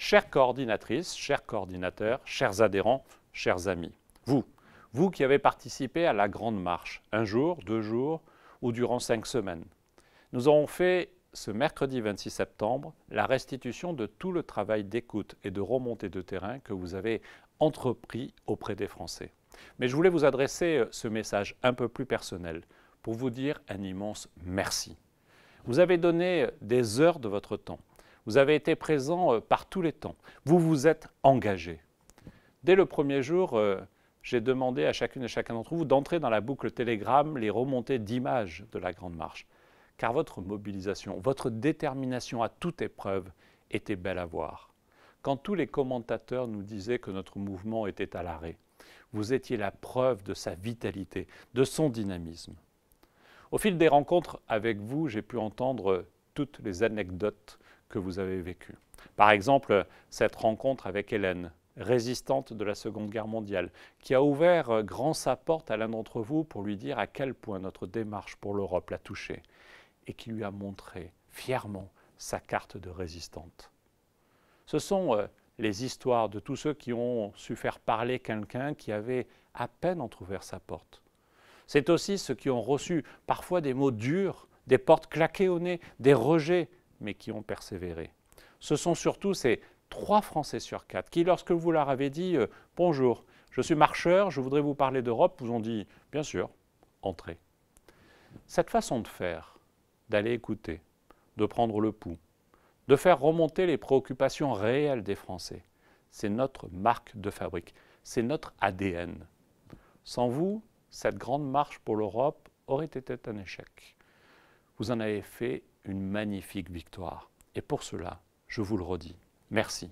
Chères coordinatrices, chers coordinateurs, chers adhérents, chers amis, vous qui avez participé à la Grande Marche, un jour, 2 jours ou durant 5 semaines, nous aurons fait ce mercredi 26 septembre la restitution de tout le travail d'écoute et de remontée de terrain que vous avez entrepris auprès des Français. Mais je voulais vous adresser ce message un peu plus personnel pour vous dire un immense merci. Vous avez donné des heures de votre temps. Vous avez été présent par tous les temps. Vous vous êtes engagé. Dès le premier jour, j'ai demandé à chacune et chacun d'entre vous d'entrer dans la boucle Telegram les remontées d'images de la Grande Marche. Car votre mobilisation, votre détermination à toute épreuve était belle à voir. Quand tous les commentateurs nous disaient que notre mouvement était à l'arrêt, vous étiez la preuve de sa vitalité, de son dynamisme. Au fil des rencontres avec vous, j'ai pu entendre toutes les anecdotes que vous avez vécues. Par exemple, cette rencontre avec Hélène, résistante de la Seconde Guerre mondiale, qui a ouvert grand sa porte à l'un d'entre vous pour lui dire à quel point notre démarche pour l'Europe l'a touchée et qui lui a montré fièrement sa carte de résistante. Ce sont les histoires de tous ceux qui ont su faire parler quelqu'un qui avait à peine entrouvert sa porte. C'est aussi ceux qui ont reçu parfois des mots durs, des portes claquées au nez, des rejets, mais qui ont persévéré. Ce sont surtout ces 3 Français sur 4 qui, lorsque vous leur avez dit « Bonjour, je suis marcheur, je voudrais vous parler d'Europe », vous ont dit « Bien sûr, entrez ». Cette façon de faire, d'aller écouter, de prendre le pouls, de faire remonter les préoccupations réelles des Français, c'est notre marque de fabrique, c'est notre ADN. Sans vous, cette grande marche pour l'Europe aurait été un échec. Vous en avez fait une magnifique victoire. Et pour cela, je vous le redis, merci.